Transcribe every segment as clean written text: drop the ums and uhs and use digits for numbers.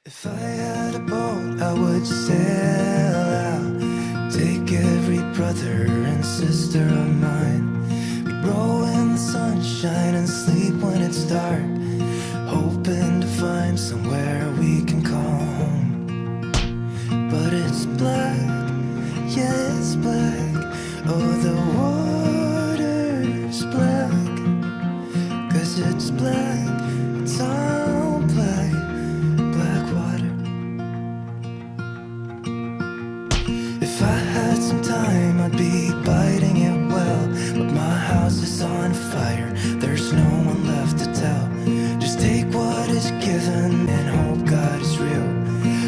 If I had a boat, I would sail out, take every brother and sister of mine. We'd roll in the sunshine and sleep when it's dark, hoping to find somewhere we can call home. But it's black, yeah, it's black. Oh, the water's black, 'cause it's black, it's all black, black water. If I had some time, I'd be biting it well, but my house is on fire, there's no one left to tell. Just take what is given and hope God is real.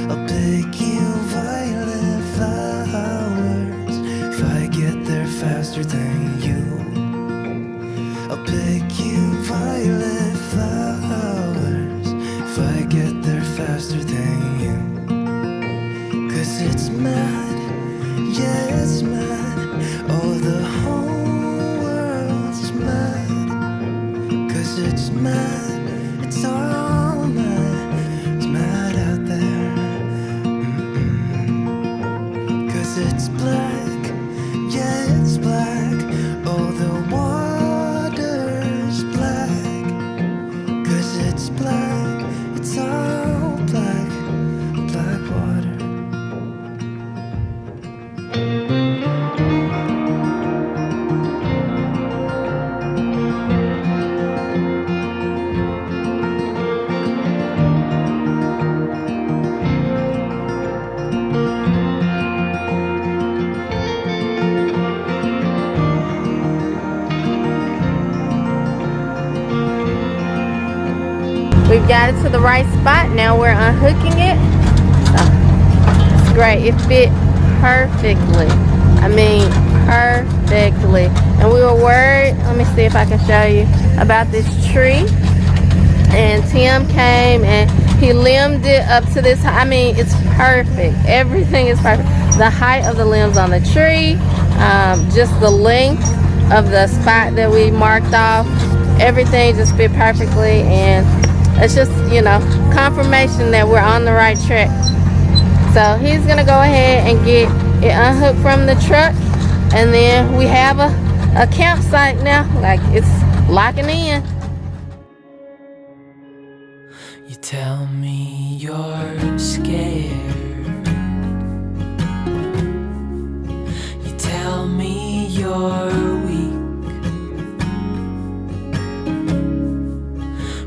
I'll pick you violet flowers if I get there faster than you. I'll pick you violet flowers if I get there faster than you. 'Cause it's mad, yeah, it's mad. Oh, the whole world's mad. 'Cause it's mad, it's all mad. It's mad out there. 'Cause it's black, yeah, it's black. Oh, the water's black. 'Cause it's black, it's all black, black water. We've got it to the right spot. Now we're unhooking it. So, it's great. It fit perfectly. I mean, perfectly. And we were worried, let me see if I can show you, about this tree. And Tim came and he limbed it up to this. I mean, it's perfect. Everything is perfect. The height of the limbs on the tree, just the length of the spot that we marked off. Everything just fit perfectly, and it's just, you know, confirmation that we're on the right track. So he's gonna go ahead and get it unhooked from the truck, and then we have a campsite now. Like, it's locking in. You tell me you're scared. You tell me you're weak.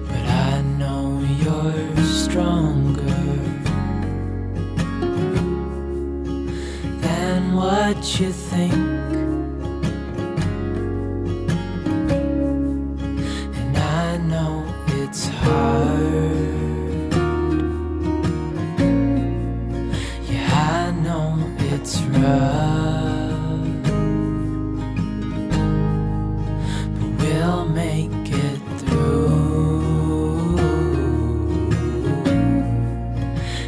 But I know you're stronger than what you think. And I know it's hard. Yeah, I know it's rough, but we'll make it through,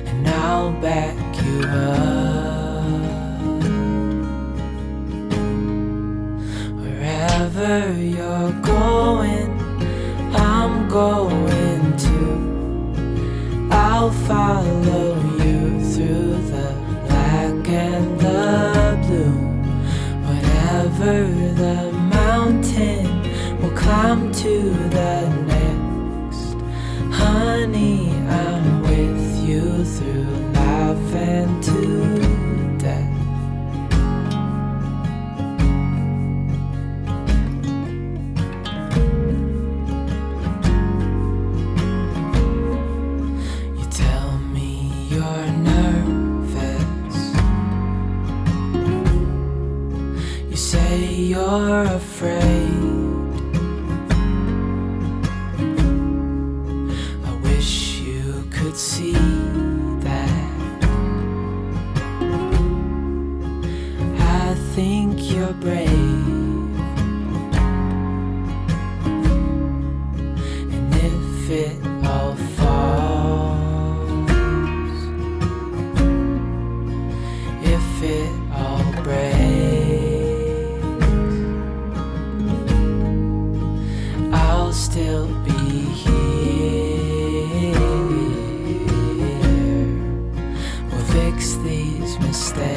and I'll back you up. Wherever you're going, I'm going to. I'll follow you through the black and the blue. Whatever the mountain, we'll climb to the next. Honey, I'm with you through life and to death. You tell me you're nervous. You say you're afraid. I wish you could see that. I think you're brave. And if it all falls, if it all breaks, I'll still be here. these mistakes.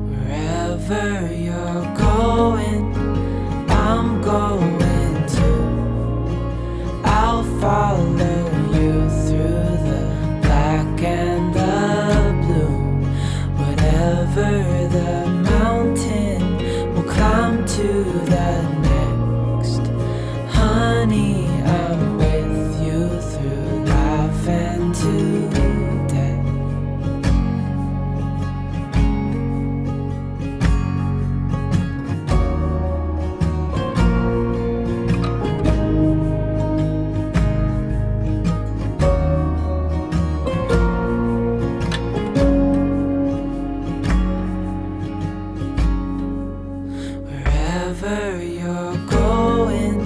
Wherever you're going, I'm going too. I'll follow you through the black and the blue. Whatever the mountain, we'll climb to the next. Honey, I'm with you through life and to death. Wherever you're going,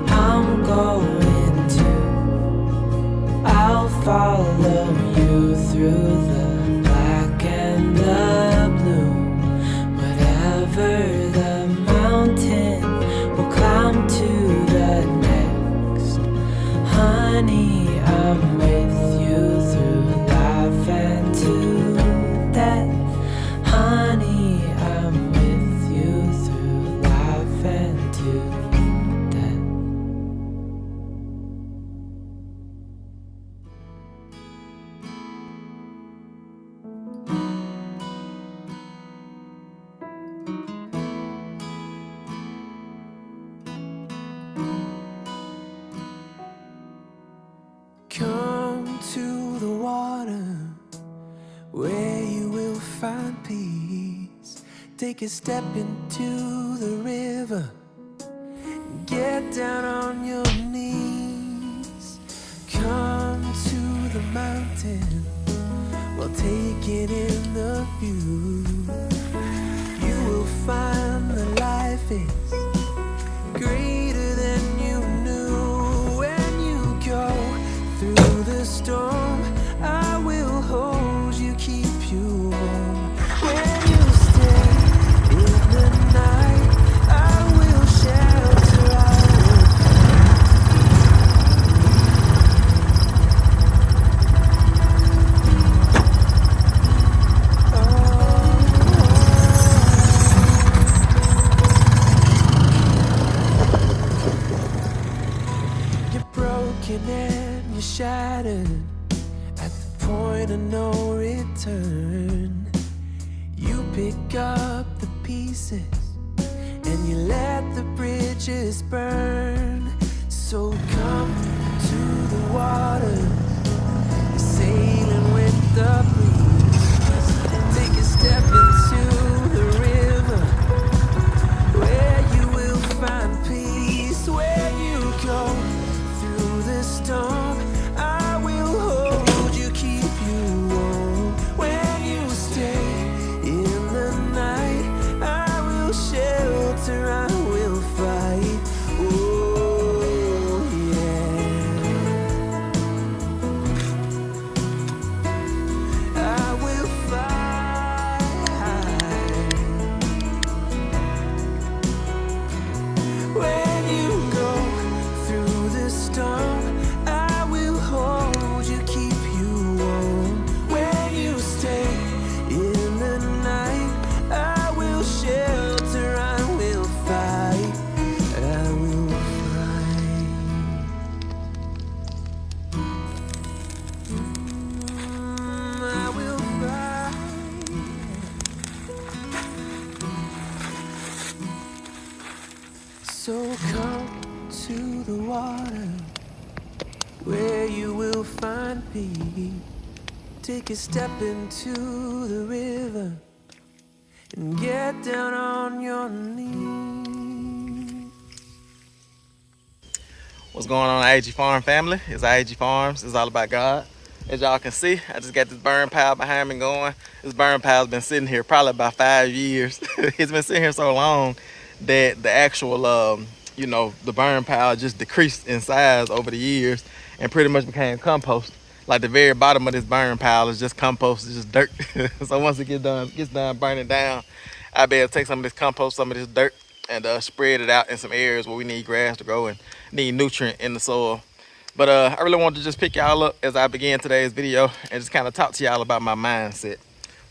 I'm going too. I'll follow you through the black and the blue. Whatever the mountain, we'll climb to the next. Honey, I'm with you through life and to death. Honey, I'm with you through life and to death. Come to the water where you will find peace. Take a step into the river. Get down on your knees. Come to the mountain while taking in the view. You will find that life is greater than you knew. When you go through the storm, I will hold you, keep you warm. When you stay in the night, I will shelter, I You're broken and you're shattered at the point of no return. You pick up the pieces and you let the bridges burn. So come to the water, sailing with the breeze. Take a step into the river where you will find peace. Where you go through the storm, I will hold you, keep you warm. When you stay in the night, I will shelter, I will fight. Oh yeah, I will fight. When you go through the storm, I will hold you, keep you warm. When you stay in the night, I will shelter, I will fight, I will fight. I will fight. So come to the water where you will find peace. Take a step into the river and get down on your knees. What's going on, I.A.G Farm family? It's I.A.G Farms. It's all about God. As y'all can see, I just got this burn pile behind me going. This burn pile's been sitting here probably about 5 years. It's been sitting here so long that the actual, you know, the burn pile just decreased in size over the years and pretty much became compost. Like the very bottom of this burn pile is just compost, it's just dirt. So once it gets done burning down, I'll be able to take some of this compost, some of this dirt, and spread it out in some areas where we need grass to grow and need nutrient in the soil. But I really wanted to just pick y'all up as I begin today's video and just kind of talk to y'all about my mindset.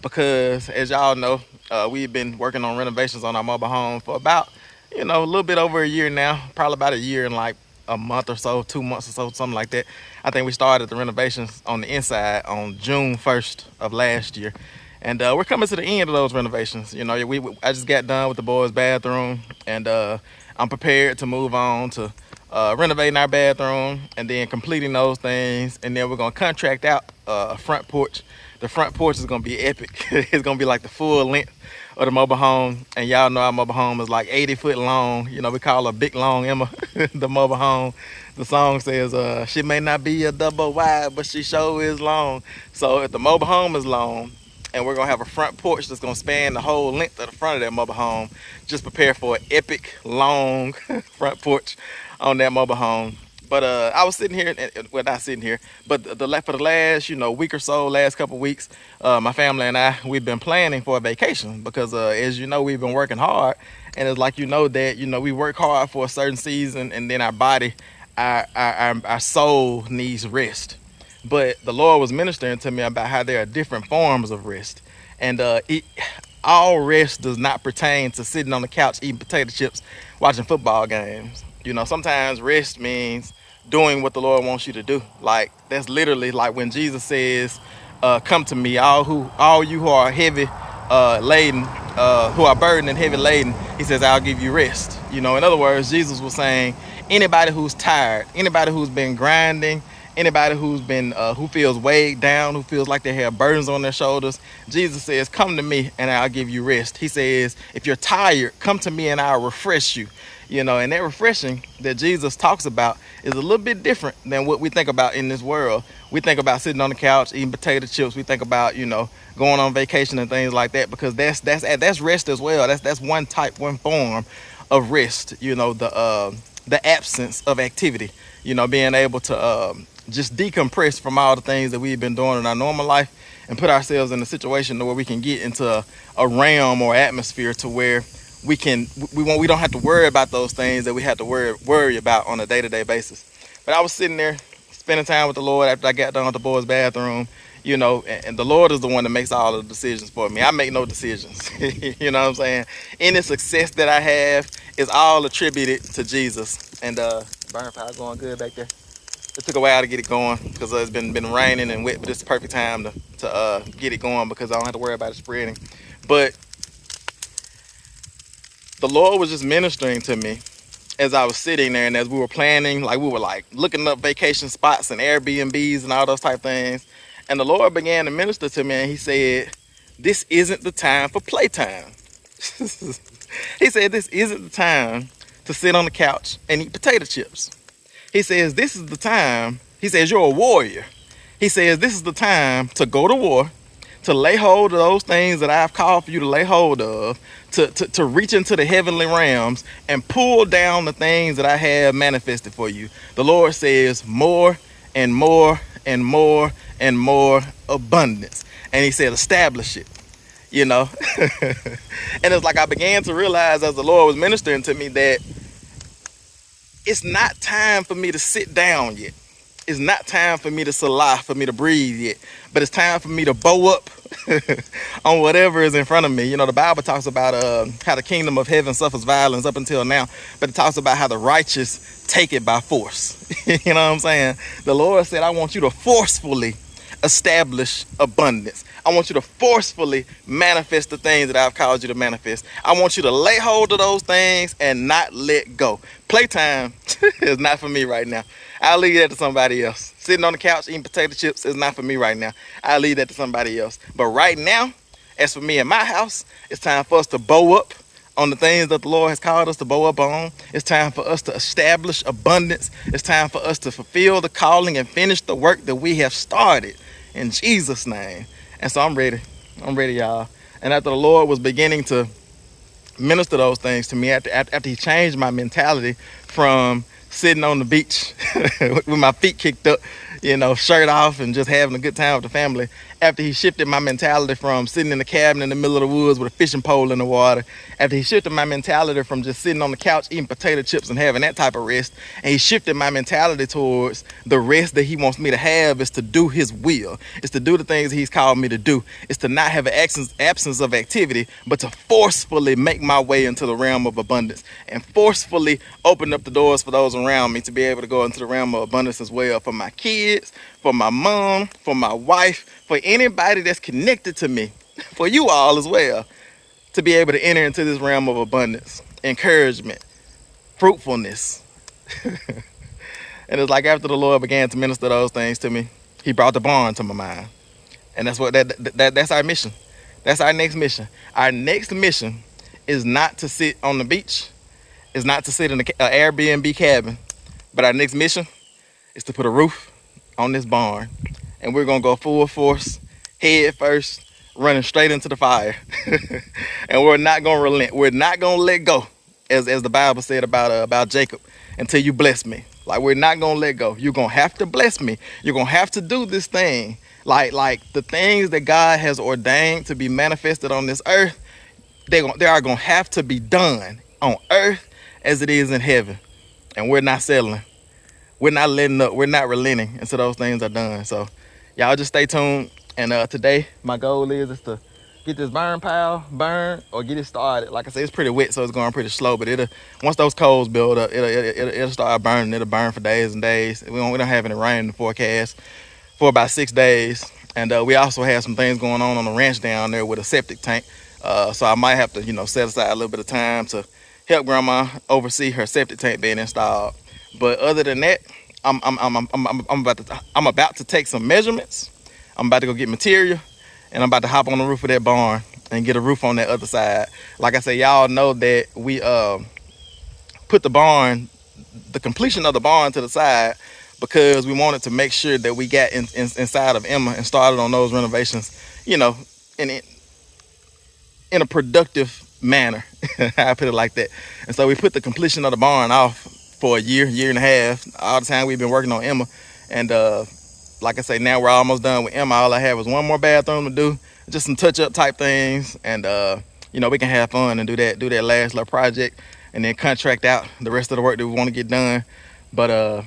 Because as y'all know, we've been working on renovations on our mobile home for about, a little bit over a year now, probably about a year and like a month or so, 2 months or so, something like that. I think we started the renovations on the inside on June 1st of last year. And we're coming to the end of those renovations. I just got done with the boys' bathroom, and I'm prepared to move on to renovating our bathroom and then completing those things. And then we're gonna contract out a front porch. The front porch is gonna be epic. It's gonna be like the full length of the mobile home. And y'all know our mobile home is like 80 foot long. We call her Big Long Emma, the mobile home. The song says, she may not be a double wide, but she sure is long. So if the mobile home is long, and we're gonna have a front porch that's gonna span the whole length of the front of that mobile home, just prepare for an epic long front porch on that mobile home. But I was sitting here, well, not sitting here, but for the last week or so, last couple weeks, my family and we've been planning for a vacation because as you know, we've been working hard, and it's like that we work hard for a certain season, and then our body, our soul needs rest. But the Lord was ministering to me about how there are different forms of rest. And all rest does not pertain to sitting on the couch eating potato chips, watching football games. Sometimes rest means doing what the Lord wants you to do. Like, that's literally like when Jesus says, come to me, all you who are heavy laden, who are burdened and heavy laden. He says, I'll give you rest. In other words, Jesus was saying, anybody who's tired, anybody who's been grinding, anybody who's been who feels weighed down, who feels like they have burdens on their shoulders, Jesus says, come to me and I'll give you rest. He says, if you're tired, come to me and I'll refresh you. And that refreshing that Jesus talks about is a little bit different than what we think about in this world. We think about sitting on the couch eating potato chips. We think about going on vacation and things like that, because that's rest as well. That's one form of rest. The absence of activity. Being able to just decompress from all the things that we've been doing in our normal life and put ourselves in a situation where we can get into a realm or atmosphere to where we don't have to worry about those things that we have to worry about on a day-to-day basis. But I was sitting there spending time with the Lord after I got done with the boys' bathroom, and the Lord is the one that makes all of the decisions for me. I make no decisions. You know what I'm saying? Any success that I have is all attributed to Jesus. And burn power going good back there. It took a while to get it going because it's been raining and wet, but it's the perfect time to get it going because I don't have to worry about it spreading. But the Lord was just ministering to me as I was sitting there, and as we were planning, we were looking up vacation spots and Airbnbs and all those type things. And the Lord began to minister to me, and he said, this isn't the time for playtime. He said, this isn't the time to sit on the couch and eat potato chips. He says, this is the time. He says, you're a warrior. He says, this is the time to go to war, to lay hold of those things that I've called for you to lay hold of, to reach into the heavenly realms and pull down the things that I have manifested for you. The Lord says more and more and more and more abundance. And he said, establish it, And it's like I began to realize as the Lord was ministering to me that it's not time for me to sit down yet. It's not time for me to salah, for me to breathe yet. But it's time for me to bow up on whatever is in front of me. The Bible talks about how the kingdom of heaven suffers violence up until now. But it talks about how the righteous take it by force. You know what I'm saying? The Lord said, I want you to forcefully establish abundance. I want you to forcefully manifest the things that I've called you to manifest. I want you to lay hold of those things and not let go. Playtime is not for me right now. I'll leave that to somebody else. Sitting on the couch eating potato chips is not for me right now. I'll leave that to somebody else. But right now, as for me and my house, it's time for us to bow up on the things that the Lord has called us to bow up on. It's time for us to establish abundance. It's time for us to fulfill the calling and finish the work that we have started in Jesus' name. And so I'm ready. I'm ready, y'all. And after the Lord was beginning to minister those things to me, after he changed my mentality from sitting on the beach with my feet kicked up, you know, shirt off and just having a good time with the family. After he shifted my mentality from sitting in the cabin in the middle of the woods with a fishing pole in the water, after he shifted my mentality from just sitting on the couch eating potato chips and having that type of rest, and he shifted my mentality towards the rest that he wants me to have is to do his will. It's to do the things he's called me to do. It's to not have an absence of activity, but to forcefully make my way into the realm of abundance and forcefully open up the doors for those around me to be able to go into the realm of abundance as well, for my kids, for my mom, for my wife, for anybody that's connected to me, for you all as well, to be able to enter into this realm of abundance, encouragement, fruitfulness. And it's like after the Lord began to minister those things to me, he brought the barn to my mind. And that's what that's our mission. That's our next mission. Our next mission is not to sit on the beach. It's not to sit in an Airbnb cabin. But our next mission is to put a roof on this barn. And we're going to go full force, head first, running straight into the fire. And we're not going to relent. We're not going to let go, as the Bible said about Jacob, until you bless me. Like, we're not going to let go. You're going to have to bless me. You're going to have to do this thing. Like the things that God has ordained to be manifested on this earth, they are going to have to be done on earth as it is in heaven. And we're not settling. We're not letting up. We're not relenting until those things are done. So y'all just stay tuned. And today my goal is to get this burn pile burned or get it started. Like I said, it's pretty wet, so it's going pretty slow. But once those coals build up, it'll start burning. It'll burn for days and days. We don't have any rain in the forecast for about 6 days. And we also have some things going on the ranch down there with a septic tank. So I might have to, set aside a little bit of time to help Grandma oversee her septic tank being installed. But other than that, I'm about to take some measurements. I'm about to go get material, and I'm about to hop on the roof of that barn and get a roof on that other side. Like I said, y'all know that we put the completion of the barn to the side because we wanted to make sure that we got inside of Emma and started on those renovations, in a productive manner. I put it like that. And so we put the completion of the barn off for a year and a half, all the time we've been working on Emma. And like I say, now we're almost done with Emma. All I have is one more bathroom to do, just some touch-up type things, and we can have fun and do that last little project, and then contract out the rest of the work that we want to get done. But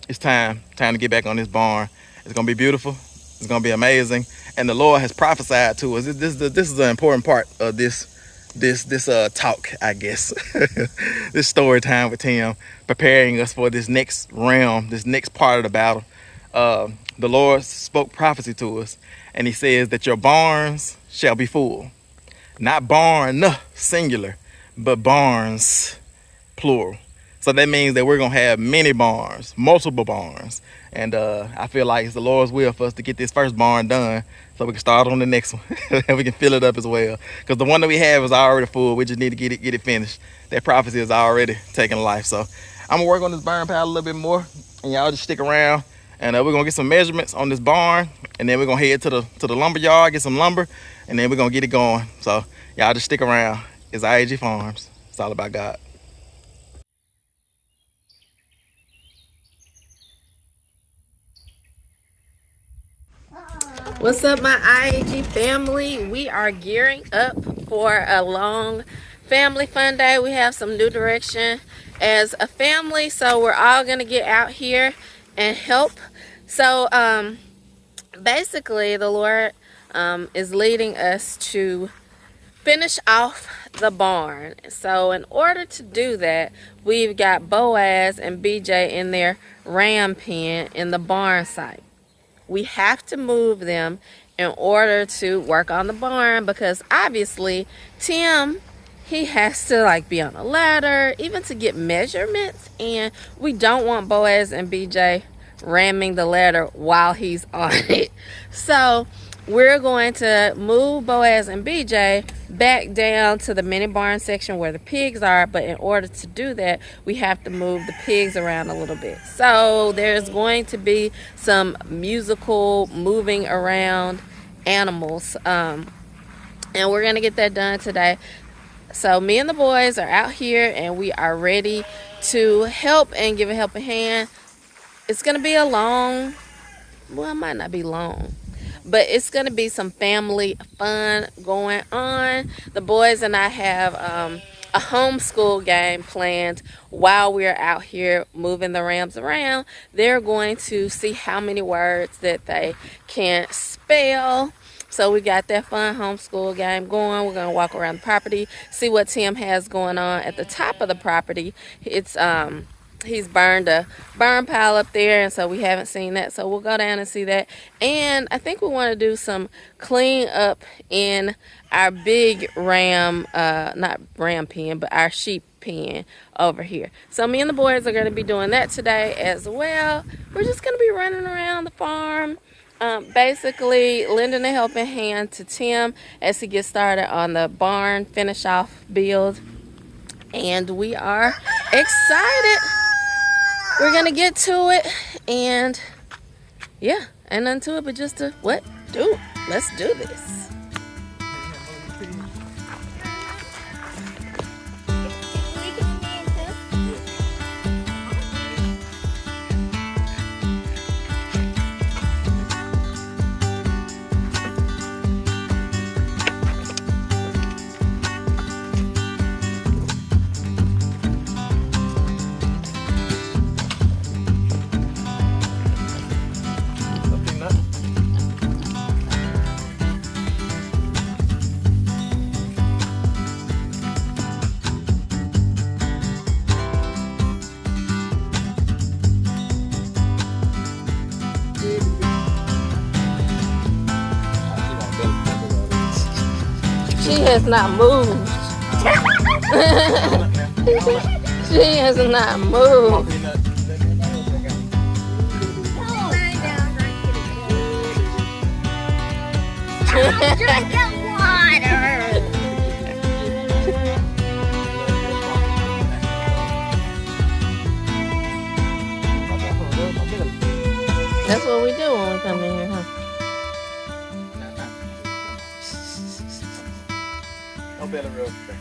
it's time to get back on this barn. It's gonna be beautiful. It's gonna be amazing. And the Lord has prophesied to us. This is an important part of this talk, I guess. This story time with Tim, preparing us for this next realm, this next part of the battle. The Lord spoke prophecy to us, and he says that your barns shall be full. Not barn singular, but barns plural. So that means that we're gonna have many barns, multiple barns. And I feel like it's the Lord's will for us to get this first barn done so we can start on the next one and we can fill it up as well. Because the one that we have is already full. We just need to get it finished. That prophecy is already taking life. So I'm gonna work on this burn pile a little bit more, and y'all just stick around. And we're gonna get some measurements on this barn, and then we're gonna head to the lumber yard, get some lumber, and then we're gonna get it going. So y'all just stick around. It's I.A.G Farms. It's all about God. What's up, my I.A.G family? We are gearing up for a long family fun day. We have some new direction as a family, so we're all gonna get out here and help. So basically the Lord is leading us to finish off the barn. So in order to do that, we've got Boaz and BJ in their ram pen in the barn site. We have to move them in order to work on the barn, because obviously Tim, he has to be on a ladder even to get measurements, and we don't want Boaz and BJ ramming the ladder while he's on it. So we're going to move Boaz and BJ back down to the mini barn section where the pigs are, but in order to do that, we have to move the pigs around a little bit. So there's going to be some musical moving around animals, and we're gonna get that done today. So me and the boys are out here, and we are ready to help and give a helping hand. It's gonna be a long well, it might not be long. But it's going to be some family fun going on. The boys and I have a homeschool game planned while we're out here moving the Rams around. They're going to see how many words that they can spell. So we got that fun homeschool game going. We're going to walk around the property, see what Tim has going on at the top of the property. It's he's burned a burn pile up there, and so we haven't seen that, so we'll go down and see that. And I think we want to do some clean up in our big ram, not ram pen, but our sheep pen over here. So me and the boys are going to be doing that today as well. We're just going to be running around the farm, basically lending a helping hand to Tim as he gets started on the barn finish off build. And we are excited. We're gonna get to it, and yeah, ain't nothing to it but just to let's do this. She has not moved. She has not moved. Drink the water. That's what we do when we come in here, huh? Don't bet a real thing.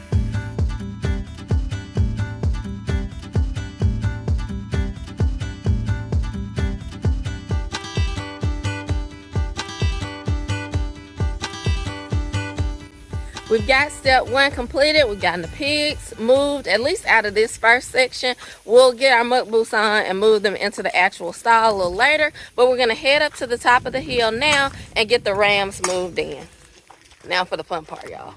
We've got step one completed. We've gotten the pigs moved, at least out of this first section. We'll get our muck boots on and move them into the actual stall a little later. But we're going to head up to the top of the hill now and get the rams moved in. Now for the fun part, y'all.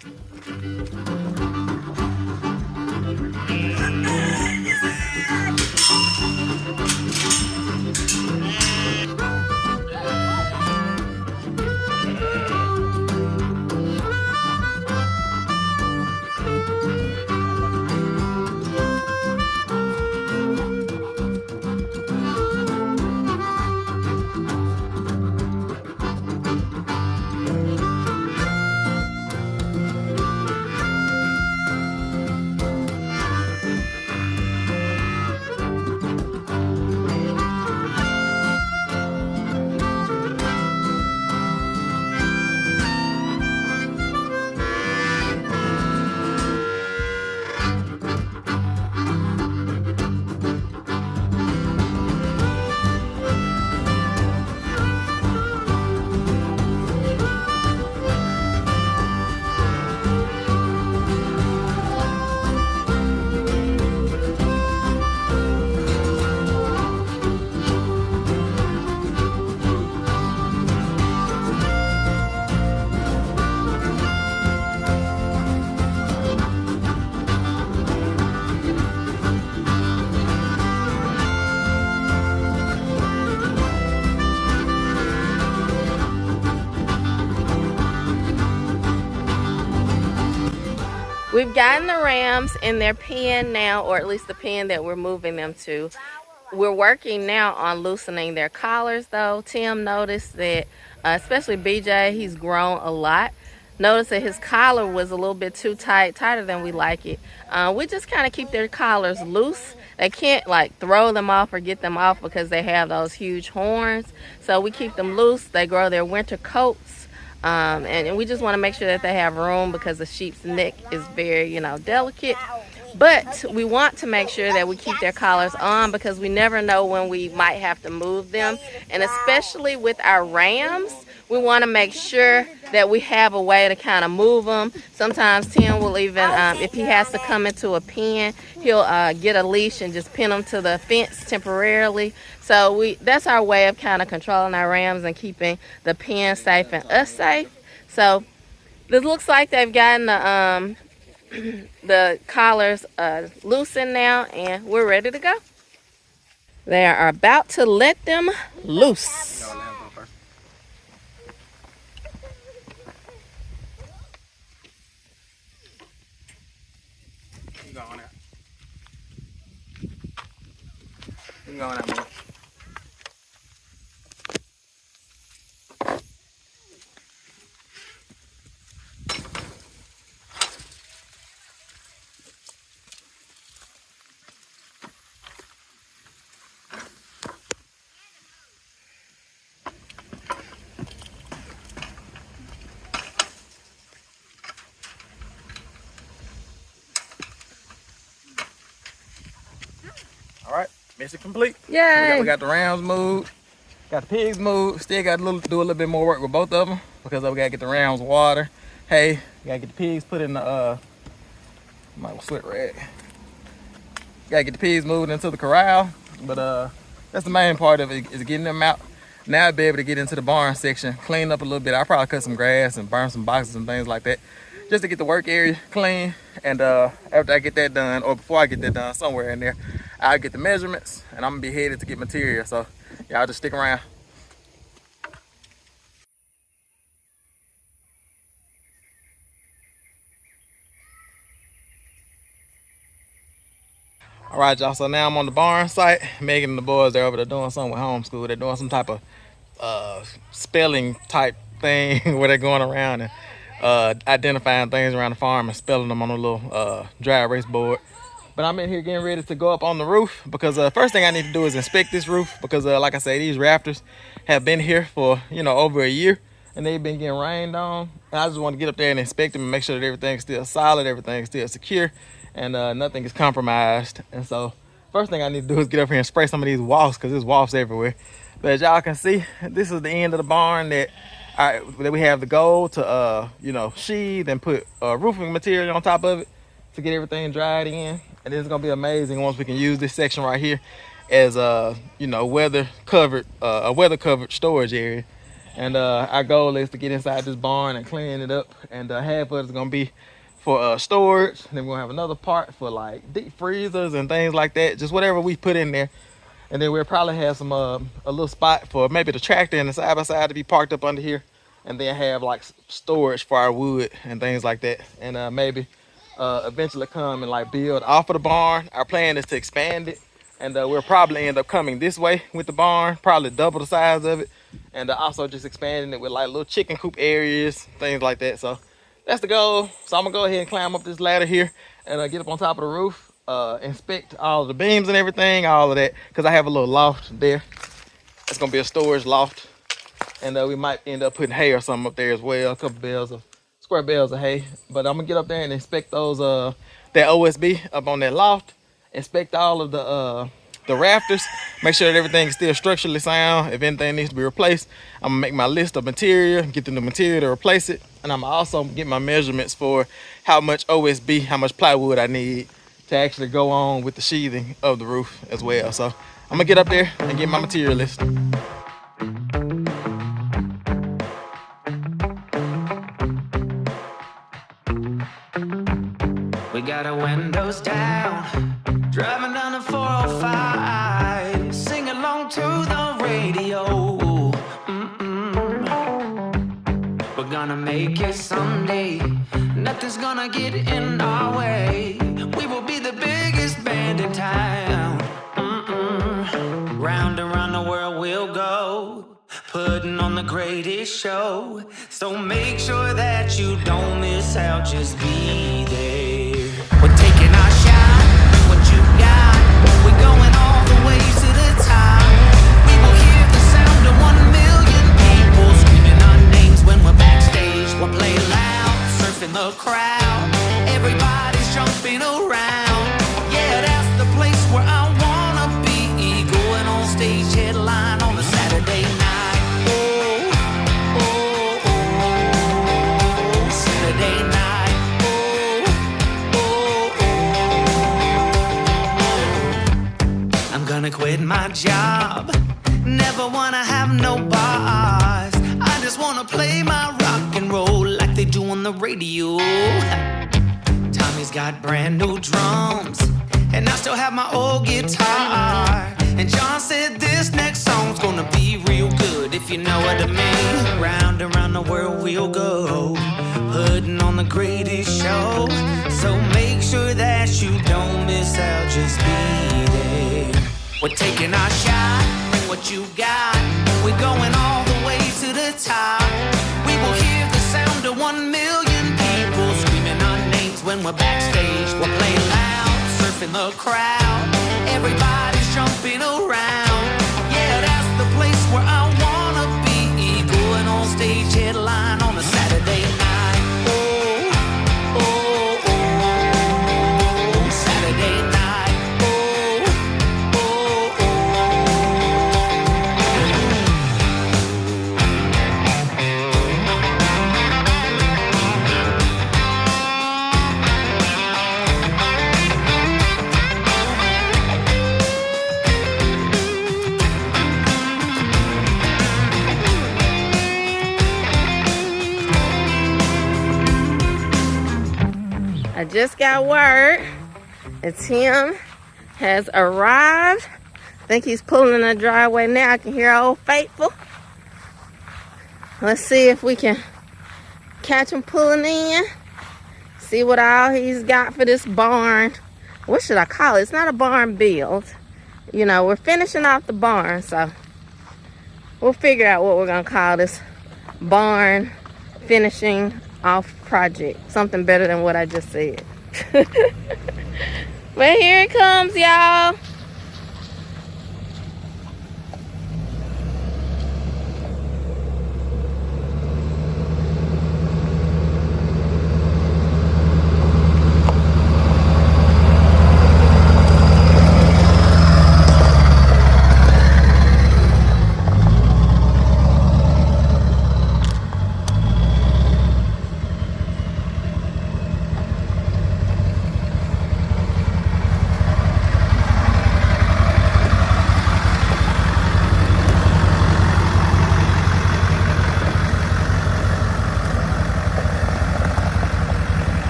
We've gotten the rams in their pen now, or at least the pen that we're moving them to. We're working now on loosening their collars though. Tim noticed that, especially BJ, he's grown a lot. Noticed that his collar was a little bit too tight, tighter than we like it. We just kind of keep their collars loose. They can't like throw them off or get them off because they have those huge horns. So we keep them loose. They grow their winter coats. And we just want to make sure that they have room because the sheep's neck is very, delicate. But we want to make sure that we keep their collars on because we never know when we might have to move them. And especially with our rams, we want to make sure that we have a way to kind of move them. Sometimes Tim will even, if he has to come into a pen, he'll get a leash and just pin them to the fence temporarily. So that's our way of kind of controlling our rams and keeping the pen safe and us safe. So this looks like they've gotten the collars loosened now, and we're ready to go. They are about to let them loose. All right, mission complete. Yay! We got the rams moved, got the pigs moved. Still got to do a little bit more work with both of them because we gotta get the rams water. Hey, gotta get the pigs put in the my sweat rag. Gotta get the pigs moved into the corral, but that's the main part of it, is getting them out. Now I'll be able to get into the barn section, clean up a little bit. I'll probably cut some grass and burn some boxes and things like that, just to get the work area clean. And after I get that done, or before I get that done, somewhere in there, I'll get the measurements and I'm gonna be headed to get material. So y'all just stick around. All right, y'all, so now I'm on the barn site. Megan and the boys, they're over there doing something with homeschool. They're doing some type of spelling type thing where they're going around and identifying things around the farm and spelling them on a little dry erase board. But I'm in here getting ready to go up on the roof because first thing I need to do is inspect this roof because like I say, these rafters have been here for, you know, over a year and they've been getting rained on. And I just want to get up there and inspect them and make sure that everything's still solid, everything's still secure, and nothing is compromised. And so first thing I need to do is get up here and spray some of these wasps because there's wasps everywhere. But as y'all can see, this is the end of the barn that we have the goal to you know, sheathe and put roofing material on top of it to get everything dried in. And it's gonna be amazing once we can use this section right here as you know, a weather covered storage area. And our goal is to get inside this barn and clean it up, and half of it is gonna be for storage, and then we're gonna have another part for like deep freezers and things like that, just whatever we put in there. And then we'll probably have some a little spot for maybe the tractor and the side by side to be parked up under here, and then have like storage for our wood and things like that. And maybe eventually come and like build off of the barn. Our plan is to expand it, and we'll probably end up coming this way with the barn, probably double the size of it, and also just expanding it with like little chicken coop areas, things like that. So that's the goal. So I'm gonna go ahead and climb up this ladder here and get up on top of the roof, inspect all of the beams and everything, all of that, because I have a little loft there. It's gonna be a storage loft, and we might end up putting hay or something up there as well, a couple bales of square bales of hay. But I'm gonna get up there and inspect those that OSB up on that loft, inspect all of the rafters, make sure that everything is still structurally sound. If anything needs to be replaced, I'm gonna make my list of material, get the new material to replace it, and I'm also get my measurements for how much OSB, how much plywood I need to actually go on with the sheathing of the roof as well. So I'm gonna get up there and get my material list. We got our windows down, driving down the 405, sing along to the radio. We're gonna make it someday, nothing's gonna get in our way. We will be the biggest band in town. Round and round the world we'll go, putting on the greatest show. So make sure that you don't miss out, just be there. We're taking our shot, what you got. We're going all the way to the top. We will hear the sound of 1 million people screaming our names when we're backstage. We'll play loud, surfing the crowd. Everybody's jumping around. my job. Never wanna have no bars. I just wanna play my rock and roll like they do on the radio. Tommy's got brand new drums, and I still have my old guitar. And John said this next song's gonna be real good, if you know what I mean. Round and round the world we'll go, putting on the greatest show. So make sure that you don't miss out, just be there. We're taking our shot, bring what you got. We're going all the way to the top. We will hear the sound of 1 million people screaming our names when we're backstage. We're playing loud, surfing the crowd. Everybody's jumping around. Yeah, that's the place where I wanna be. Going on stage, headline on a Saturday night. Oh, oh, oh, Saturday night. Oh, oh, oh. I just got word that Tim has arrived. I think he's pulling in the driveway now. I can hear Old Faithful. Let's see if we can catch him pulling in. See what all he's got for this barn. What should I call it? It's not a barn build. You know, we're finishing off the barn, so we'll figure out what we're gonna call this barn finishing off project. Something better than what I just said. But here it comes, y'all.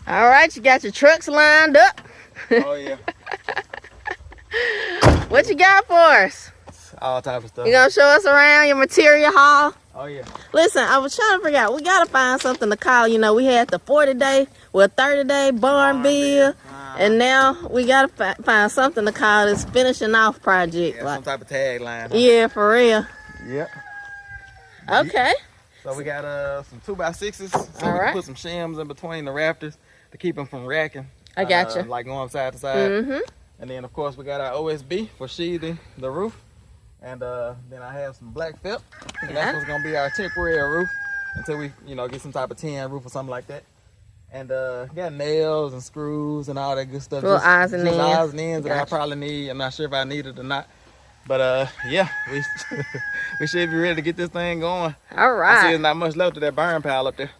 All right, you got your trucks lined up. Oh yeah. What you got for us? All type of stuff. You gonna show us around your material haul? Oh yeah. Listen, I was trying to figure out, we gotta find something to call. You know, we had the 40-day, well, 30-day barn build, and now we gotta find something to call this finishing off project. Yeah, like, some type of tagline. Huh? yeah, for real. Yep. Okay. So we got some 2x6s. So All we right. can put some shims in between the rafters to keep them from racking. I got you. Like going side to side. Mm-hmm. And then of course we got our OSB for sheathing the roof. And then I have some black felt. And that's what's gonna be our temporary roof until we, get some type of tin roof or something like that. And got nails and screws and all that good stuff. Little odds and ends. Odds and ends that I Gotcha. probably need. I'm not sure if I need it or not. But yeah, we should be ready to get this thing going. All I see right. there's not much left of that burn pile up there.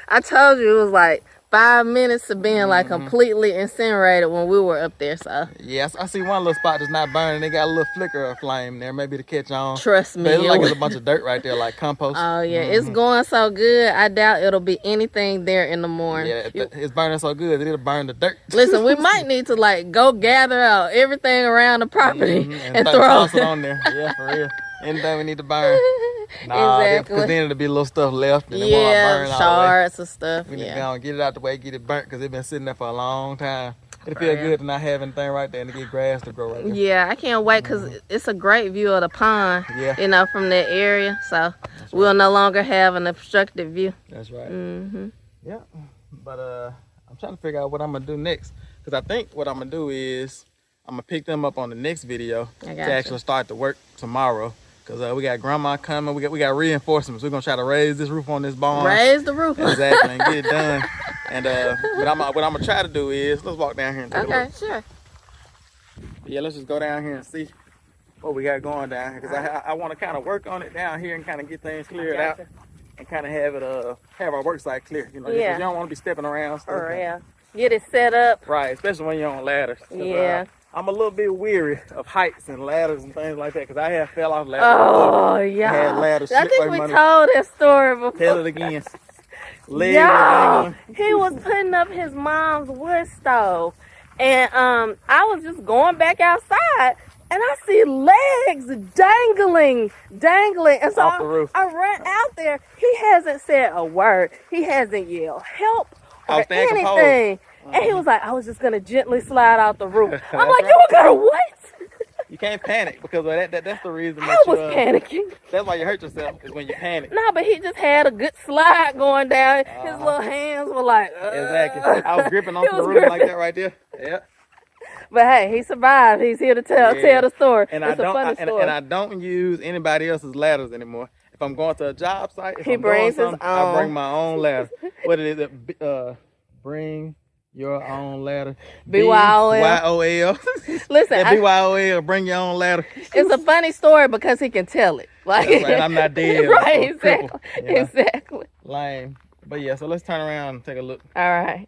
I told you it was like 5 minutes of being like completely incinerated when we were up there. So Yeah, I see one little spot that's not burning. They got a little flicker of flame there, maybe to catch on. trust me. But it looks like it's a bunch of dirt right there, like compost. Oh yeah, it's going so good. I doubt it'll be anything there in the morning. Yeah, it's burning so good that it'll burn the dirt. Listen, we might need to like go gather out everything around the property and throw toss it on there. Yeah, for real. Anything we need to burn. Nah, Exactly. because then it'll be little stuff left and it won't Yeah, burn all shards and stuff. the way. We need to Yeah. go and get it out the way, get it burnt because it's been sitting there for a long time. It'll For feel real. good to not have anything right there and to get grass to grow right there. Yeah, I can't wait because it's a great view of the pond, Yeah. you know, from that area. So we'll no longer have an obstructed view. That's right. Mm-hmm. Yeah, but I'm trying to figure out what I'm gonna do next because I think what I'm gonna do is I'm gonna pick them up on the next video I to got you. actually start the work tomorrow because we got grandma coming. We got reinforcements. We're gonna try to raise this roof on this barn. Raise the roof. Exactly, and get it done. And what I'm gonna try to do is let's walk down here and take a Okay, look. sure. Yeah, let's just go down here and see what we got going down here, because I want to kind of work on it down here and kind of get things cleared out and kind of have it have our work site clear. You know, Yeah. you don't want to be stepping around. Stuff. Or yeah, get it set up. Right, especially when you're on ladders. Yeah. I'm a little bit weary of heights and ladders and things like that because I have fell off ladders. Oh Had yeah. ladders I slip think right we in my- told that story before. Tell it again. Legs Yeah, were dangling. he was putting up his mom's wood stove, and I was just going back outside, and I see legs dangling, and so Off the roof. I run out there. He hasn't said a word. He hasn't yelled help I or was staying composed. anything, and he was like, "I was just gonna gently slide out the roof." I'm like, "You were gonna what?" You can't panic because that's the reason I that was you, panicking. that's why you hurt yourself is when you panic. No, but he just had a good slide going down. His little hands were like, Exactly. I was gripping He onto the was roof like gripping. that right there. Yeah. But hey, he survived. He's here to tell the story. And It's a funny story. and I don't use anybody else's ladders anymore. If I'm going to a job site, if He I'm doing brings his something, I own. bring my own ladder. What it is? Bring your own ladder. BYOL. BYOL. Listen, That BYOL. Bring your own ladder. it's a funny story because he can tell it. Like, That's right. I'm not dead. right, or crippled, exactly, you know? exactly. Lame. But yeah, so let's turn around and take a look. All right.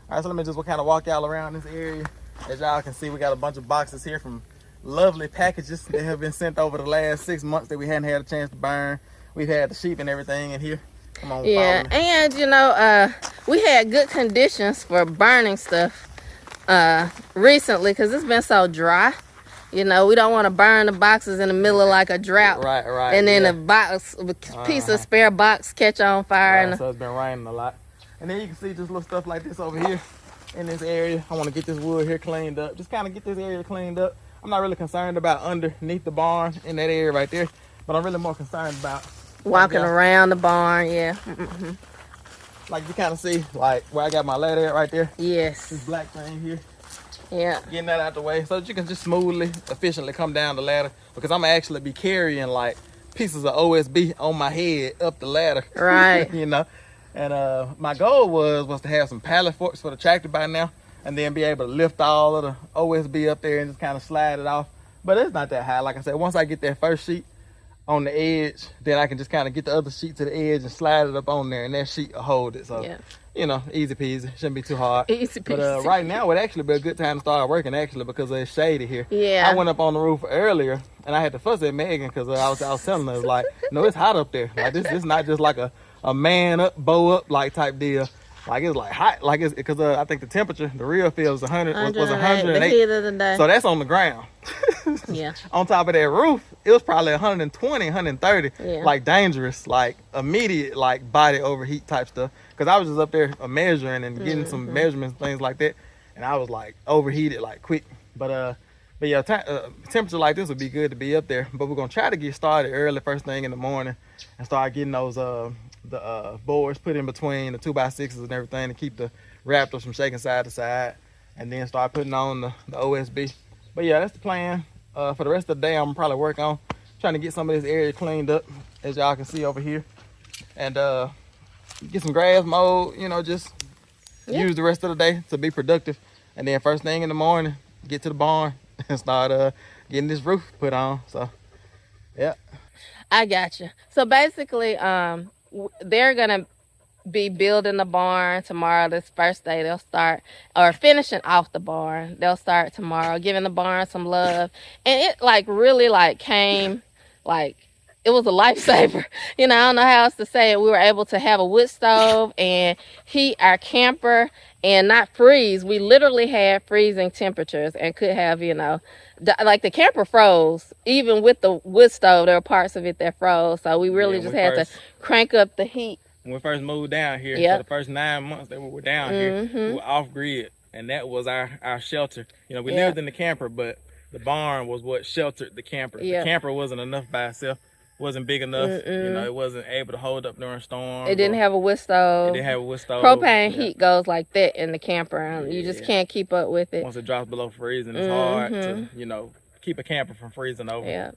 All right, so let me just kind of walk y'all around this area. As y'all can see, we got a bunch of boxes here from lovely packages that have been sent over the last 6 months that we hadn't had a chance to burn. We've had the sheep and everything in here. Come on, Yeah, follow me. and you know, we had good conditions for burning stuff recently because it's been so dry. You know, we don't want to burn the boxes in the middle of like a drought. Right. And then yeah. a box, piece of spare box catch on fire. Right, And so it's been raining a lot. And then you can see just little stuff like this over here in this area. I want to get this wood here cleaned up. Just kind of get this area cleaned up. I'm not really concerned about underneath the barn in that area right there, but I'm really more concerned about walking Yeah. around the barn, yeah. like you kind of see like where I got my ladder at right there. Yes, This black thing here. yeah. Getting that out the way so that you can just smoothly, efficiently come down the ladder because I'm gonna actually be carrying like pieces of OSB on my head up the ladder. Right. You know, and my goal was to have some pallet forks for the tractor by now and then be able to lift all of the OSB up there and just kind of slide it off. But it's not that high. Like I said, once I get that first sheet on the edge, then I can just kind of get the other sheet to the edge and slide it up on there and that sheet will hold it. So Yeah. you know, easy peasy, shouldn't be too hard. Easy But peasy. right now would actually be a good time to start working actually because it's shady here. Yeah. I went up on the roof earlier and I had to fuss at Megan because I was telling her like, no, it's hot up there. Like this is not just like a man up, bow up like type deal. Like it's like hot, like it's because I think the temperature, the real feel was 100 was 108. The heat of the day. So that's on the ground. Yeah. On top of that roof, it was probably 120, 130, Yeah. like dangerous, like immediate, like body overheat type stuff. Because I was just up there measuring and getting some measurements, things like that, and I was like overheated, like quick. But yeah, temperature like this would be good to be up there. But we're gonna try to get started early, first thing in the morning, and start getting those the boards put in between the 2x6s and everything to keep the Raptors from shaking side to side, and then start putting on the OSB. But yeah, that's the plan. For the rest of the day, I'm probably work on trying to get some of this area cleaned up, as y'all can see over here, and get some grass mowed. You know, just use the rest of the day to be productive, and then first thing in the morning, get to the barn and start getting this roof put on. So, yeah. I got you. So basically, they're gonna be building the barn tomorrow. This first day, they'll start or finishing off the barn. They'll start tomorrow, giving the barn some love, and it like really like came like. It was a lifesaver. You know, I don't know how else to say it. We were able to have a wood stove and heat our camper and not freeze. We literally had freezing temperatures and could have, you know, like the camper froze. Even with the wood stove, there were parts of it that froze. So we really just had to crank up the heat. When we first moved down here, Yep. for the first 9 months that we were down here, we were off grid, and that was our shelter. You know, we lived in the camper, but the barn was what sheltered the camper. Yep. The camper wasn't enough by itself. Wasn't big enough. You know, it wasn't able to hold up during storms. It didn't have a wood stove. It didn't have a wood stove. Propane Yeah. heat goes like that in the camper. You just can't keep up with it. Once it drops below freezing, it's hard to, you know, keep a camper from freezing over. Yeah.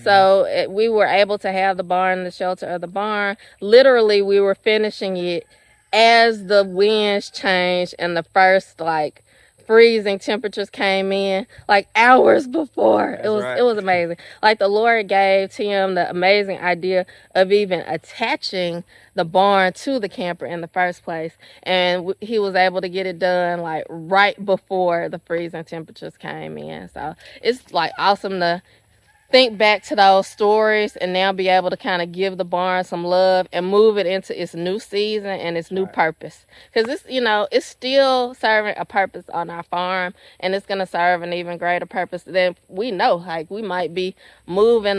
So we were able to have the barn, the shelter of the barn. Literally, we were finishing it as the winds changed and the first like freezing temperatures came in like hours before. That's right. It was amazing. Like the Lord gave Tim the amazing idea of even attaching the barn to the camper in the first place, and he was able to get it done like right before the freezing temperatures came in. So it's like awesome to think back to those stories and now be able to kind of give the barn some love and move it into its new season and its new purpose, because it's, you know, it's still serving a purpose on our farm, and it's going to serve an even greater purpose than we know. Like we might be moving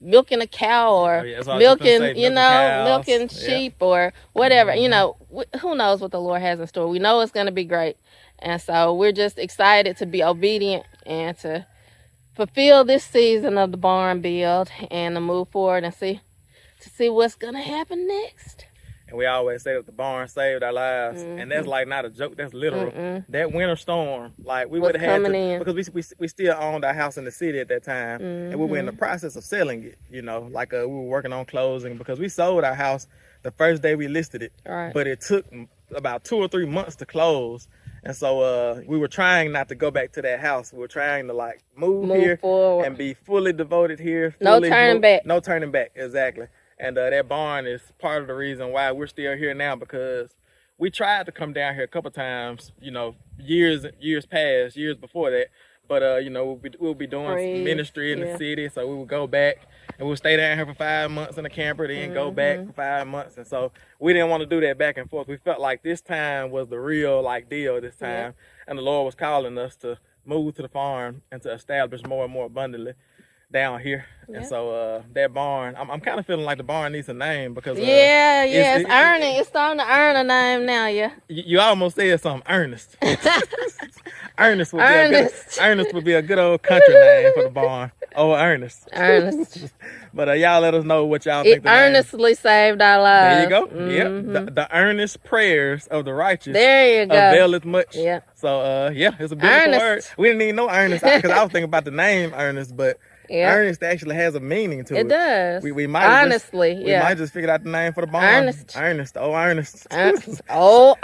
milking a cow or milking, you know, milking sheep or whatever, you know, who knows what the Lord has in store. We know it's going to be great, and so we're just excited to be obedient and to fulfill this season of the barn build and to move forward and see what's gonna happen next. And we always say that the barn saved our lives, and that's like not a joke. That's literal. That winter storm, like we would have had to, because we still owned our house in the city at that time, and we were in the process of selling it. You know, like we were working on closing, because we sold our house the first day we listed it, but it took about 2 or 3 months to close. And so we were trying not to go back to that house. We were trying to like move here forward and be fully devoted here. No turning back. No turning back, exactly. And that barn is part of the reason why we're still here now, because we tried to come down here a couple times, you know, years past, years before that. But, you know, we'll be doing some ministry in the city, so we would go back. And we'll stay down here for 5 months in the camper, then go back for 5 months. And so we didn't want to do that back and forth. We felt like this time was the real like deal this time. And the Lord was calling us to move to the farm and to establish more and more abundantly down here. And so that barn, I'm kind of feeling like the barn needs a name, because it's earning. It's starting to earn a name now. You almost said something. Ernest. Ernest would be a good old country name for the barn. Oh, Ernest. But y'all let us know what y'all think. It earnestly saved our lives. There you go. Yep. The earnest prayers of the righteous. There you go. Availeth much. Yeah. So it's a biblical word. We didn't need no Ernest, because I was thinking about the name Ernest, but Ernest actually has a meaning to it. It does. We might honestly, we might just figured out the name for the barn. Ernest. Oh, Ernest. You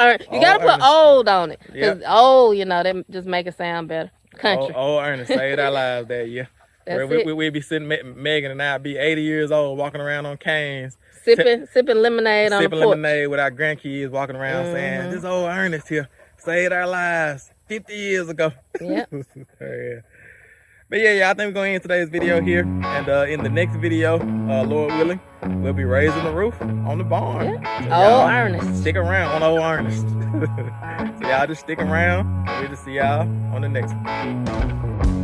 gotta put old on it, because old, you know, they just make it sound better. Country. Oh, Ernest saved our lives that year. We'd be sitting, Megan and I'd be 80 years old, walking around on canes, sipping lemonade on the porch. Sipping lemonade with our grandkids, walking around saying, "This old Ernest here saved our lives 50 years ago." Yeah. But I think we're going to end today's video here. And in the next video, Lord willing, we'll be raising the roof on the barn. Yeah. So old Ernest. Stick around on old Ernest. So y'all just stick around. We'll just see y'all on the next one.